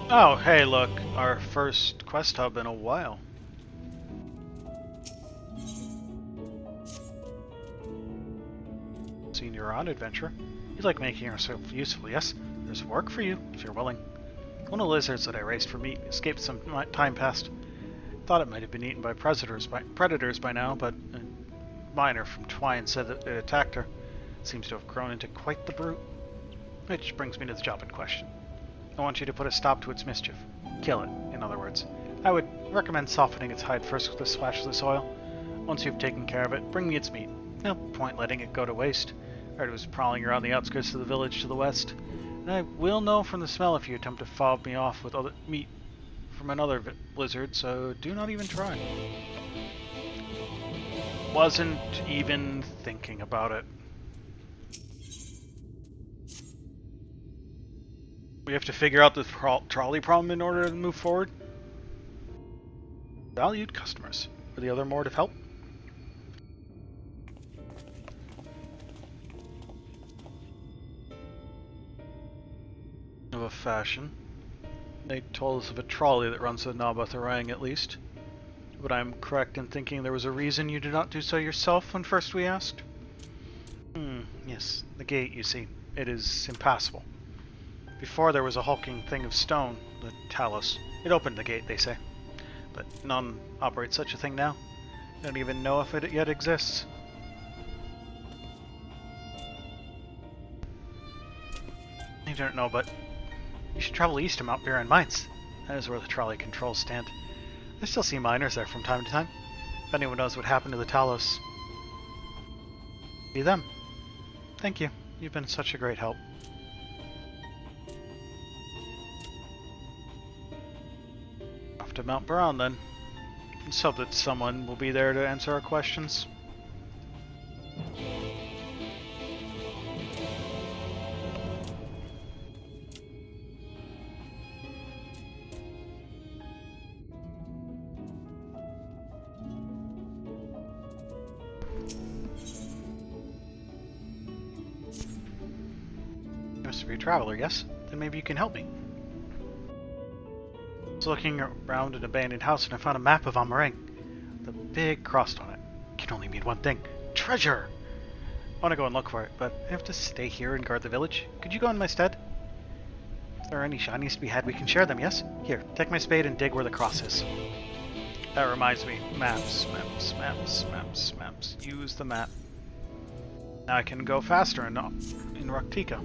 Oh, hey, look, our first quest hub in a while. Seen you're on adventure. You like making yourself useful, yes? There's work for you, if you're willing. One of the lizards that I raised for meat escaped some time past. Thought it might have been eaten by predators by now, but a miner from Twine said that it attacked her. Seems to have grown into quite the brute. Which brings me to the job in question. I want you to put a stop to its mischief. Kill it, in other words. I would recommend softening its hide first with a splash of this oil. Once you've taken care of it, bring me its meat. No point letting it go to waste. I heard it was prowling around the outskirts of the village to the west. And I will know from the smell if you attempt to fob me off with other meat from another lizard, so do not even try. Wasn't even thinking about it. We have to figure out the trolley problem in order to move forward. Valued customers. Are the other mode of help? Of a fashion. They told us of a trolley that runs to Nabathorang at least. But I'm correct in thinking there was a reason you did not do so yourself when first we asked? Yes. The gate, you see. It is impassable. Before there was a hulking thing of stone, the talus. It opened the gate, they say. But none operate such a thing now. I don't even know if it yet exists. I don't know, but you should travel east to Mount Buran Mines. That is where the trolley controls stand. I still see miners there from time to time. If anyone knows what happened to the Talos, be them. Thank you. You've been such a great help. Off to Mount Buran then. Let's hope that someone will be there to answer our questions. You must be a traveler, yes? Then maybe you can help me. I was looking around an abandoned house and I found a map of Amarang. The big cross on it. Can only mean one thing. Treasure! I want to go and look for it, but I have to stay here and guard the village. Could you go in my stead? If there are any shinies to be had, we can share them, yes? Here, take my spade and dig where the cross is. That reminds me. Maps. Use the map. Now I can go faster in Raktika.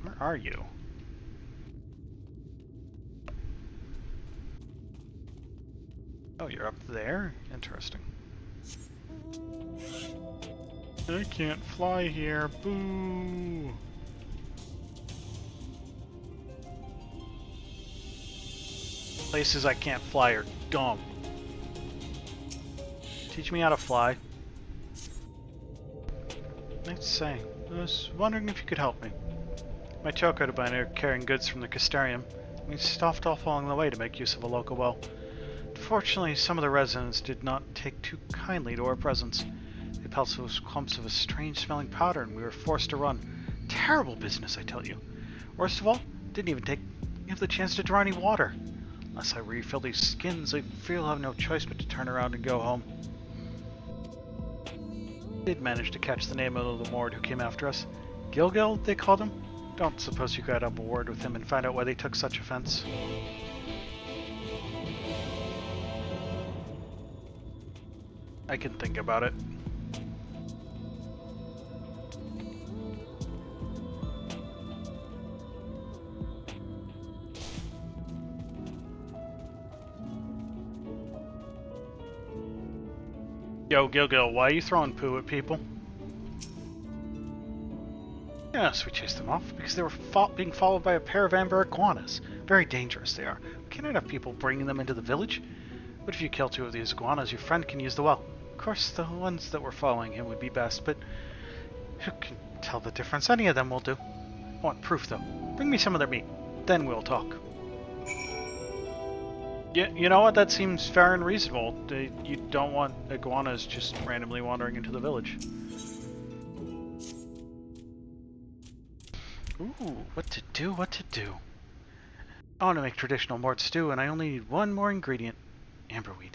Where are you? Oh, you're up there? Interesting. I can't fly here. Boo! Places I can't fly are dumb. Teach me how to fly. Let's say, I was wondering if you could help me. My Chocodoban are carrying goods from the Castellarium. We stopped off along the way to make use of a local well. Unfortunately, some of the residents did not take too kindly to our presence. They pelted us with clumps of a strange-smelling powder, and we were forced to run. Terrible business, I tell you. Worst of all, didn't even have the chance to draw any water. Unless I refill these skins, I feel I have no choice but to turn around and go home. Did manage to catch the name of the Mord who came after us. Gilgil, they called him? Don't suppose you got up a word with him and find out why they took such offense. I can think about it. Yo, Gilgil, why are you throwing poo at people? Yes, we chased them off because they were being followed by a pair of amber iguanas. Very dangerous they are. We can't have people bringing them into the village. What if you kill two of these iguanas? Your friend can use the well. Of course, the ones that were following him would be best, but who can tell the difference? Any of them will do. I want proof, though. Bring me some of their meat. Then we'll talk. Yeah, you know what? That seems fair and reasonable. You don't want iguanas just randomly wandering into the village. Ooh, what to do? I want to make traditional mort stew, and I only need one more ingredient. Amberweed.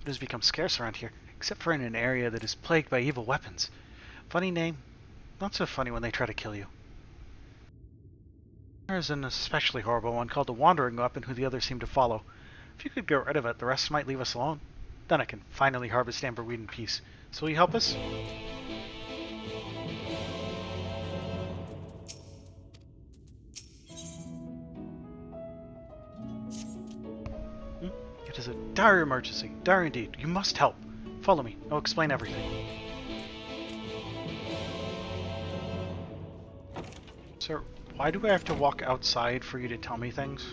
It has become scarce around here, except for in an area that is plagued by evil weapons. Funny name. Not so funny when they try to kill you. There is an especially horrible one called the Wandering Weapon who the others seem to follow. If you could get rid of it, the rest might leave us alone. Then I can finally harvest amberweed in peace. So will you help us? It is a dire emergency. Dire indeed. You must help. Follow me. I'll explain everything. Sir, why do I have to walk outside for you to tell me things?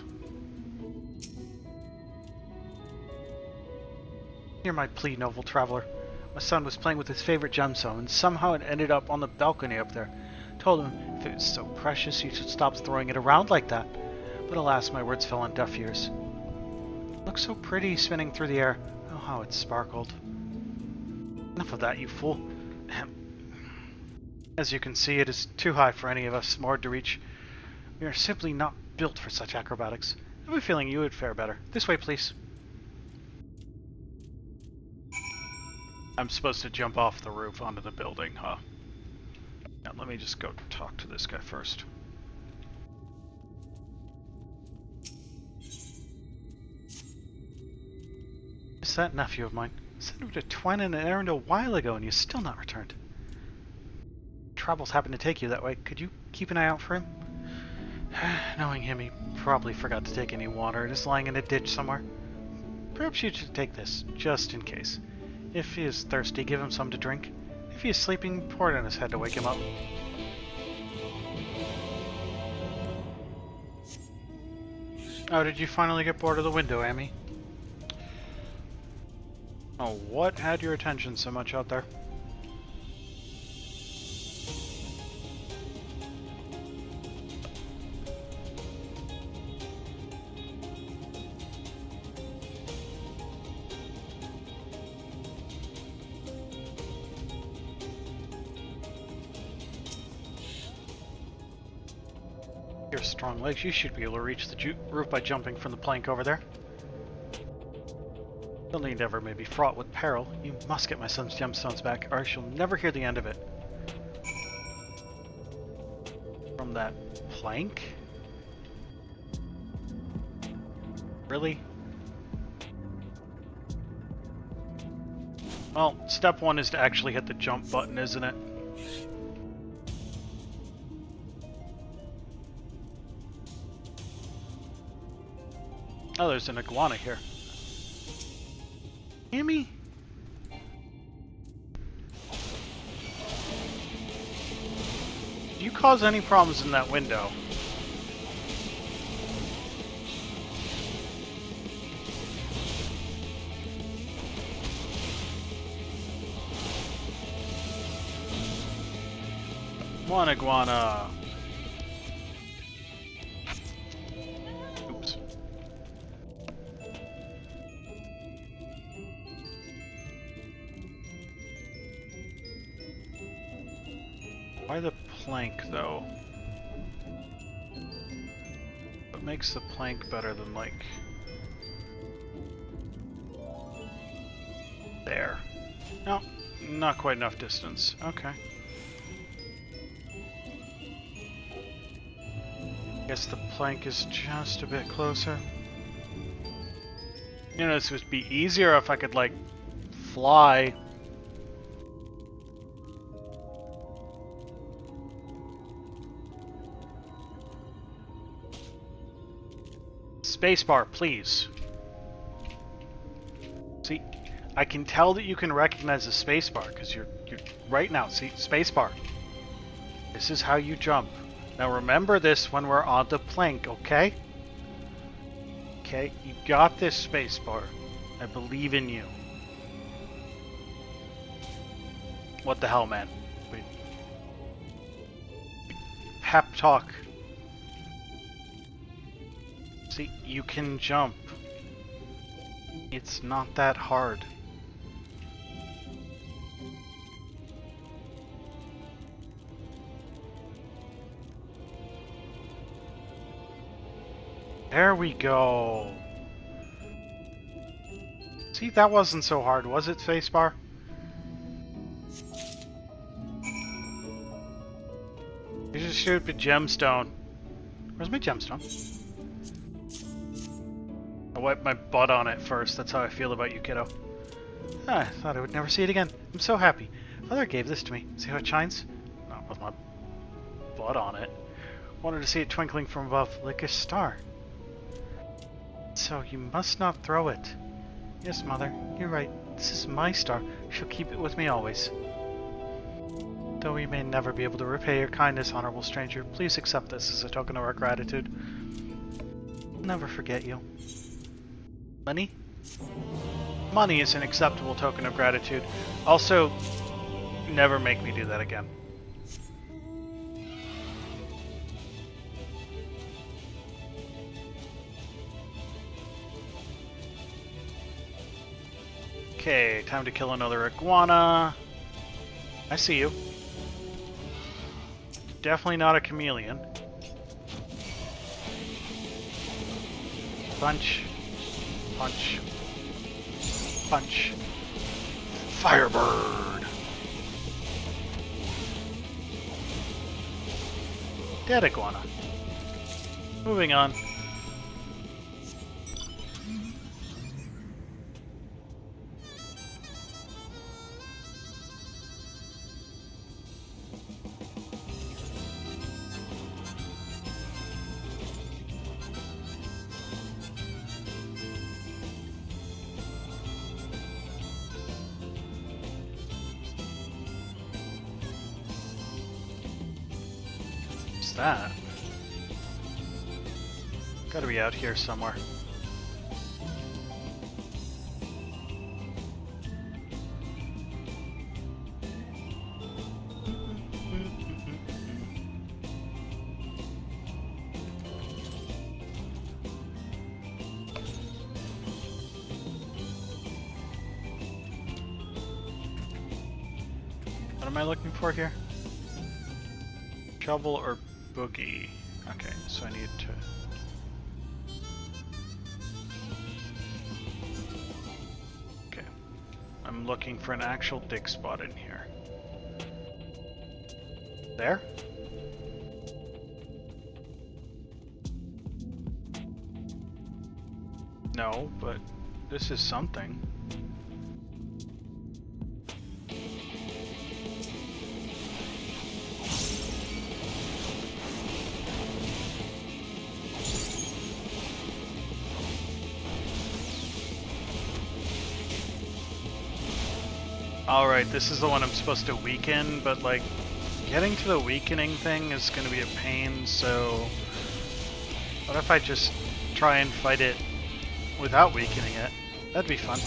Hear my plea, noble traveler. My son was playing with his favorite gemstone, and somehow it ended up on the balcony up there. Told him if it was so precious, he should stop throwing it around like that. But alas, my words fell on deaf ears. It looked so pretty spinning through the air. Oh, how it sparkled. Enough of that, you fool. As you can see, it is too high for any of us moored to reach. We are simply not built for such acrobatics. I have a feeling you would fare better. This way, please. I'm supposed to jump off the roof onto the building, huh? Now, let me just go talk to this guy first. Is that nephew of mine? I sent him to Twine an errand a while ago and he's still not returned. Travels happen to take you that way. Could you keep an eye out for him? Knowing him, he probably forgot to take any water. It is lying in a ditch somewhere. Perhaps you should take this, just in case. If he is thirsty, give him some to drink. If he is sleeping, pour it on his head to wake him up. Oh, did you finally get bored of the window, Amy? Oh, what had your attention so much out there? Your strong legs, you should be able to reach the roof by jumping from the plank over there. The endeavor may be fraught with peril. You must get my son's gemstones back, or I shall never hear the end of it. From that plank? Really? Well, step one is to actually hit the jump button, isn't it? Oh, there's an iguana here. Amy? Did you cause any problems in that window? Come on, iguana. Oops. Why the plank, though? What makes the plank better than, like... there? No, not quite enough distance. Okay. Guess the plank is just a bit closer. You know, this would be easier if I could, like, fly. Spacebar, please. See, I can tell that you can recognize the spacebar because you're right now. See, spacebar. This is how you jump. Now remember this when we're on the plank, okay? Okay, you got this, spacebar. I believe in you. What the hell, man? Wait. Pep talk. See, you can jump. It's not that hard. There we go. See, that wasn't so hard, was it, spacebar? You just shoot a gemstone. Where's my gemstone? I wiped my butt on it first. That's how I feel about you, kiddo. I thought I would never see it again. I'm so happy. Father gave this to me. See how it shines? Not with my butt on it. Wanted to see it twinkling from above, like a star. So you must not throw it. Yes, Mother, you're right. This is my star. She'll keep it with me always. Though we may never be able to repay your kindness, honorable stranger, please accept this as a token of our gratitude. I'll never forget you. Money? Money is an acceptable token of gratitude. Also, never make me do that again. Okay, time to kill another iguana. I see you. Definitely not a chameleon. Punch. Punch. Punch. Firebird. Dead iguana. Moving on. That? Gotta be out here somewhere. What am I looking for here? Shovel or boogie. Okay, so I need to... Okay. I'm looking for an actual dig spot in here. There? No, but this is something. Alright, this is the one I'm supposed to weaken, but like, getting to the weakening thing is going to be a pain, so what if I just try and fight it without weakening it? That'd be fun.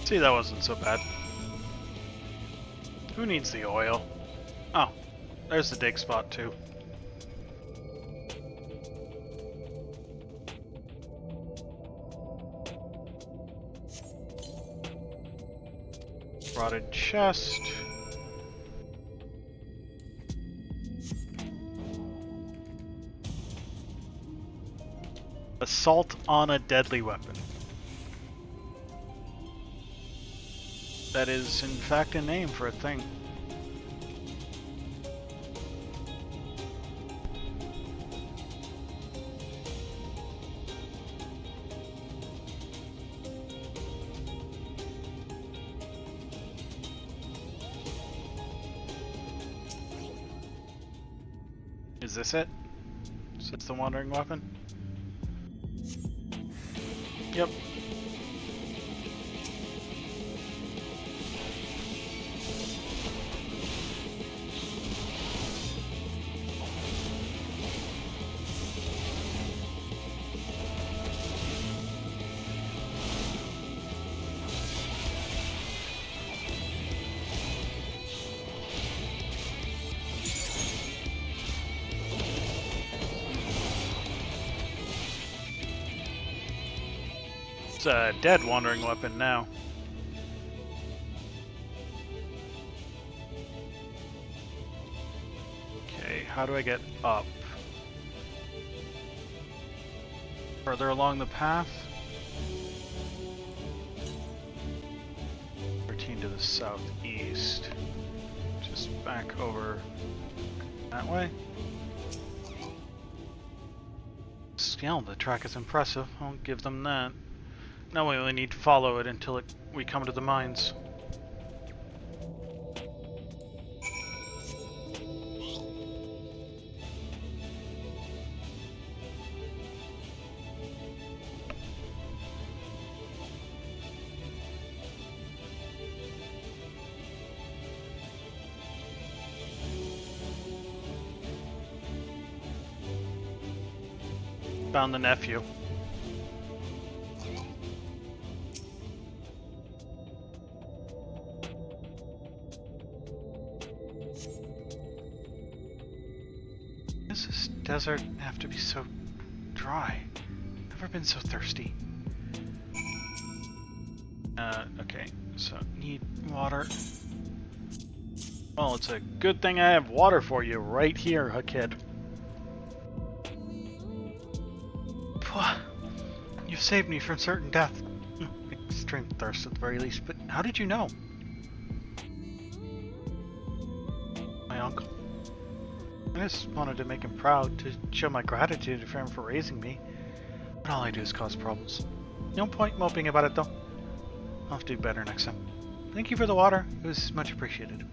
See, that wasn't so bad. Who needs the oil? Oh, there's the dig spot too. Rotted chest. Assault on a deadly weapon. That is, in fact, a name for a thing. Is this it? Is this the wandering weapon? Yep. It's a dead wandering weapon now. Okay, how do I get up? Further along the path? 13 to the southeast. Just back over that way. Still, the track is impressive. I'll give them that. Now we only need to follow it until we come to the mines. Found the nephew. Does this desert have to be so dry? Never been so thirsty. Okay, so need water. Well, it's a good thing I have water for you right here, kid. You've saved me from certain death. Extreme thirst at the very least, but how did you know? My uncle. I just wanted to make him proud, to show my gratitude for him for raising me. But all I do is cause problems. No point moping about it, though. I'll have to do better next time. Thank you for the water. It was much appreciated.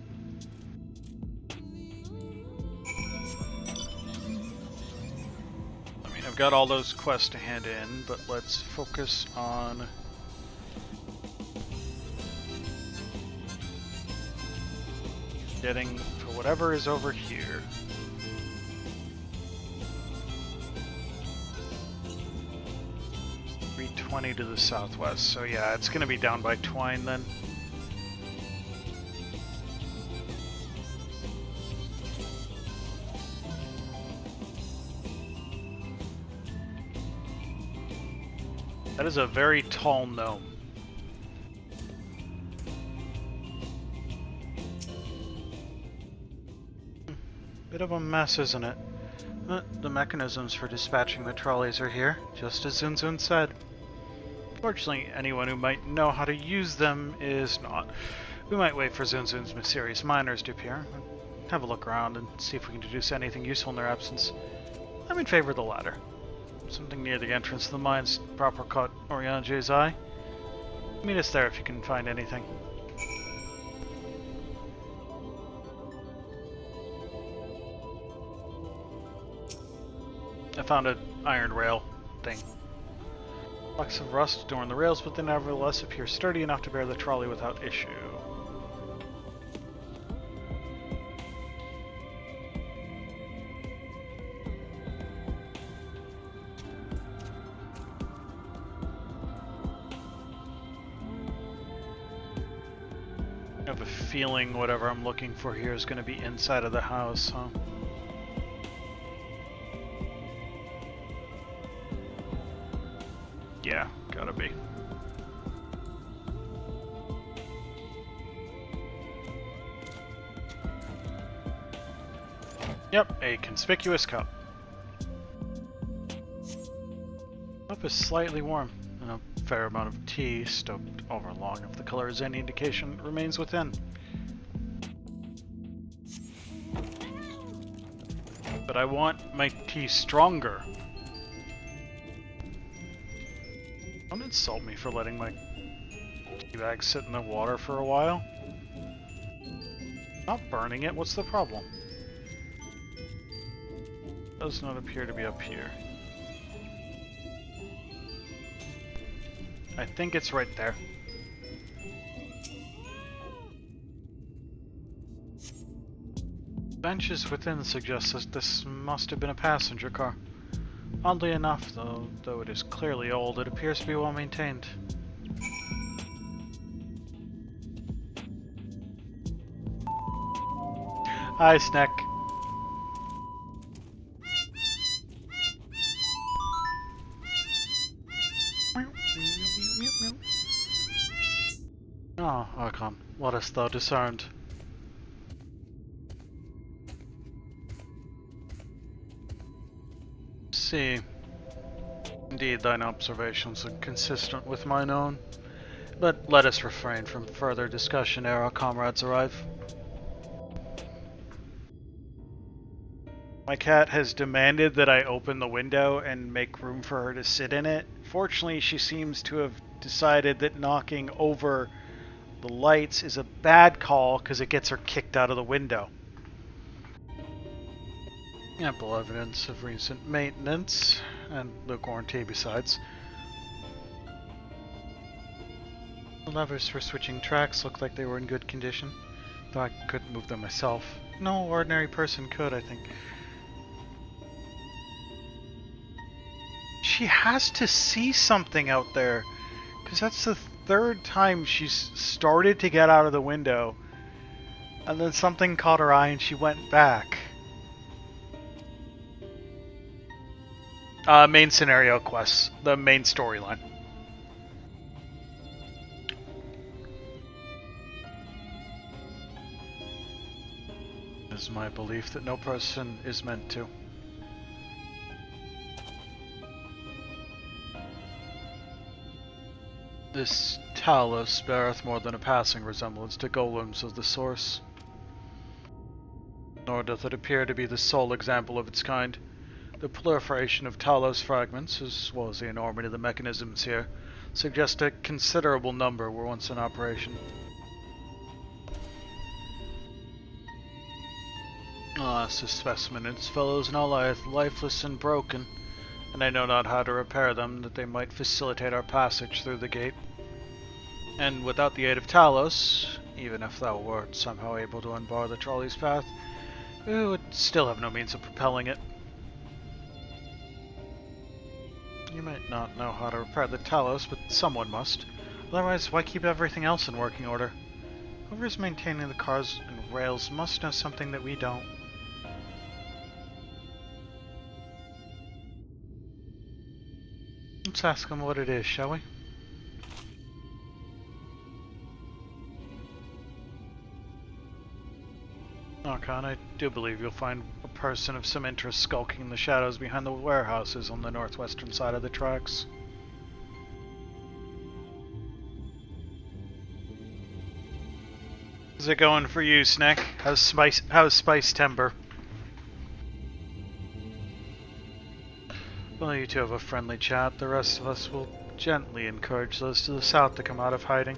I mean, I've got all those quests to hand in, but let's focus on... getting to whatever is over here. 320 to the southwest, so yeah, it's gonna be down by Twine then. That is a very tall gnome. Bit of a mess, isn't it? But the mechanisms for dispatching the trolleys are here, just as Zunzun said. Fortunately, anyone who might know how to use them is not. We might wait for Zunzun's mysterious miners to appear, and have a look around and see if we can deduce anything useful in their absence. I'm in favor of the latter. Something near the entrance to the mines proper caught Oriange's eye. Meet us there if you can find anything. I found an iron rail thing. Flecks of rust adorn the rails, but they nevertheless appear sturdy enough to bear the trolley without issue. I have a feeling whatever I'm looking for here is going to be inside of the house, huh? Yeah, gotta be. Yep, a conspicuous cup. Cup is slightly warm, and a fair amount of tea, stoked over long if the color is any indication, remains within. But I want my tea stronger. Don't insult me for letting my tea bag sit in the water for a while. Not burning it, what's the problem? does not appear to be up here. I think it's right there. Benches within suggest that this must have been a passenger car. Oddly enough, though it is clearly old, it appears to be well maintained. Hi, Snack. Ah, Archon, what hast thou discerned? See. Indeed, thine observations are consistent with mine own. But let us refrain from further discussion ere our comrades arrive. My cat has demanded that I open the window and make room for her to sit in it. Fortunately, she seems to have decided that knocking over the lights is a bad call because it gets her kicked out of the window. Ample evidence of recent maintenance, and lukewarm tea besides. The levers for switching tracks looked like they were in good condition, though I couldn't move them myself. No ordinary person could, I think. She has to see something out there, because that's the third time she's started to get out of the window, and then something caught her eye and she went back. Main scenario quests, the main storyline. It is my belief that no person is meant to. This Talos beareth more than a passing resemblance to golems of the source. Nor doth it appear to be the sole example of its kind. The proliferation of Talos fragments, as well as the enormity of the mechanisms here, suggest a considerable number were once in operation. Alas, this specimen and its fellows now lieth lifeless and broken, and I know not how to repair them that they might facilitate our passage through the gate. And without the aid of Talos, even if thou wert somehow able to unbar the trolley's path, we would still have no means of propelling it. You might not know how to repair the Talos, but someone must. Otherwise, why keep everything else in working order? Whoever's maintaining the cars and rails must know something that we don't. Let's ask him what it is, shall we? Archon, I do believe you'll find a person of some interest skulking in the shadows behind the warehouses on the northwestern side of the tracks. How's it going for you, Snack? How's Spice Timber? Well, you two have a friendly chat. The rest of us will gently encourage those to the south to come out of hiding.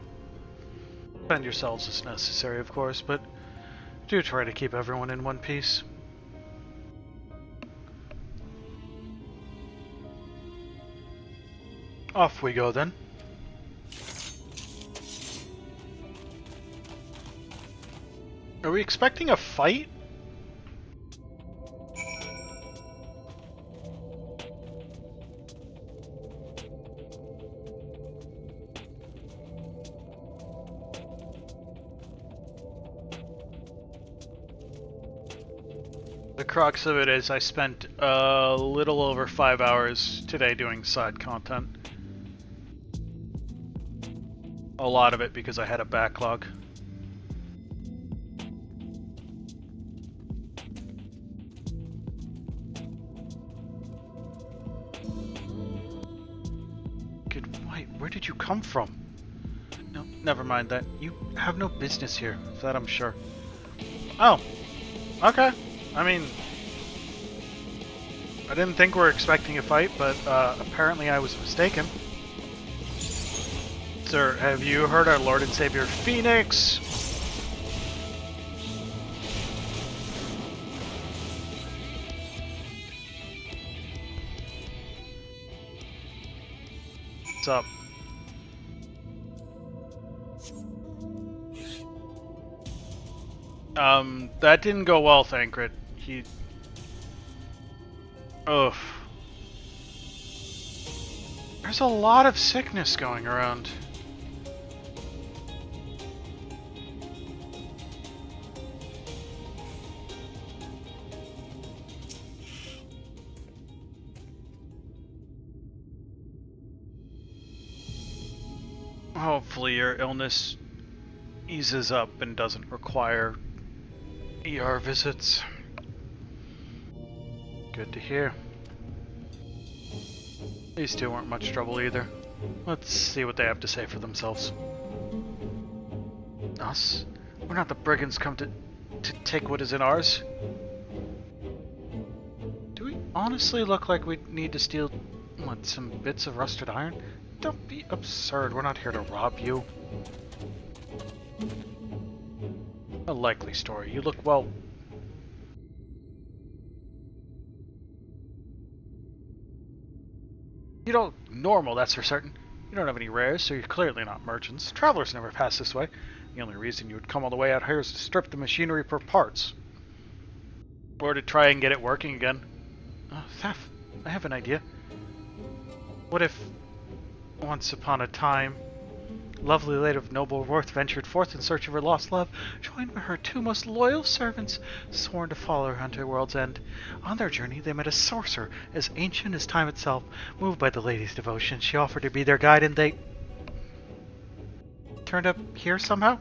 Defend yourselves as necessary, of course, but do try to keep everyone in one piece. Off we go then. Are we expecting a fight? The crux of it is I spent a little over 5 hours today doing side content. A lot of it because I had a backlog. Wait, where did you come from? No, never mind that. You have no business here, of that I'm sure. Oh, okay. I mean, I didn't think we were expecting a fight, but apparently I was mistaken. Sir, have you heard our Lord and Savior Phoenix? What's up? That didn't go well, Thancred. Ugh. There's a lot of sickness going around. Hopefully your illness eases up and doesn't require ER visits. Good to hear. These two weren't much trouble either. Let's see what they have to say for themselves. Us? We're not the brigands come to take what is in ours. Do we honestly look like we need to steal, what, some bits of rusted iron? Don't be absurd, we're not here to rob you. A likely story. You look, well... You don't normal, that's for certain. You don't have any rares, so you're clearly not merchants. Travelers never pass this way. The only reason you would come all the way out here is to strip the machinery for parts. Or to try and get it working again. Oh, Thaf, I have an idea. What if, once upon a time, lovely lady of noble worth ventured forth in search of her lost love, joined by her two most loyal servants, sworn to follow her unto world's end. On their journey, they met a sorcerer as ancient as time itself. Moved by the lady's devotion, she offered to be their guide, and they turned up here somehow?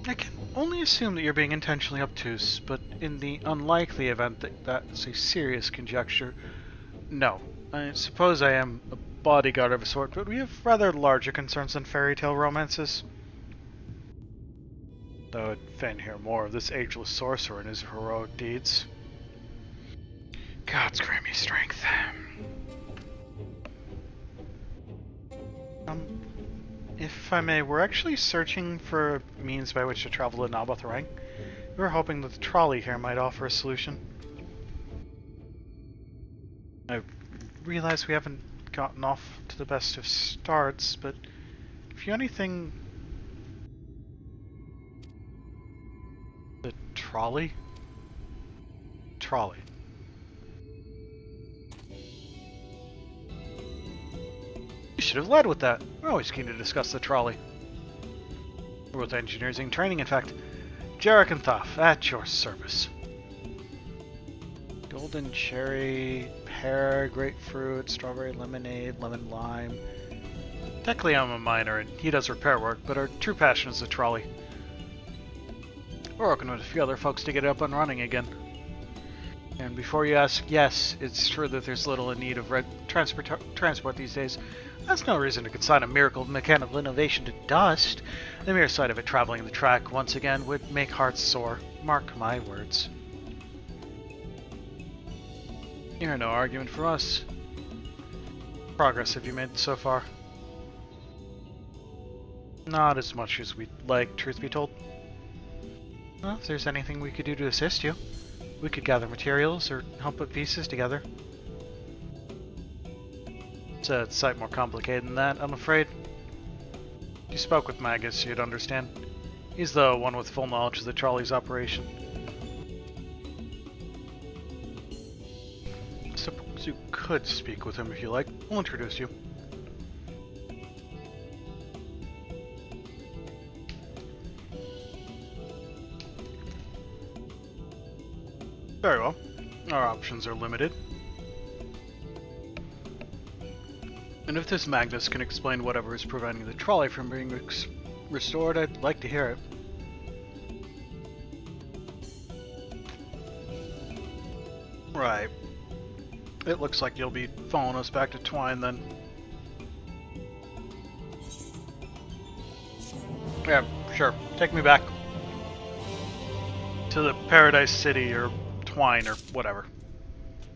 I can only assume that you're being intentionally obtuse, but in the unlikely event that that's a serious conjecture, no. I suppose I am a bodyguard of a sort, but we have rather larger concerns than fairy tale romances. Though I'd fain hear more of this ageless sorcerer and his heroic deeds. Gods grant me strength. If I may, we're actually searching for a means by which to travel to Naboth-Rang. We were hoping that the trolley here might offer a solution. I realize we haven't gotten off to the best of starts, but if you anything... The trolley? Trolley. You should have led with that. We're always keen to discuss the trolley. We're with engineers in training, in fact. Jarek and Thaf, at your service. Golden cherry, pear, grapefruit, strawberry lemonade, lemon lime. Technically I'm a miner and he does repair work, but our true passion is the trolley. We're working with a few other folks to get it up and running again. And before you ask, yes, it's true that there's little in need of transport these days. That's no reason to consign a miracle of mechanical innovation to dust. The mere sight of it traveling the track once again would make hearts sore. Mark my words. You hear no argument from us. Progress have you made so far? Not as much as we'd like, truth be told. Well, if there's anything we could do to assist you, we could gather materials or help put pieces together. It's a sight more complicated than that, I'm afraid. If you spoke with Magus, you'd understand. He's the one with full knowledge of the trolley's operation. Suppose you could speak with him if you like. We'll introduce you. Very well. Our options are limited. And if this Magnus can explain whatever is preventing the trolley from being restored, I'd like to hear it. Right. It looks like you'll be following us back to Twine then. Yeah, sure. Take me back. To the Paradise City or Twine or whatever.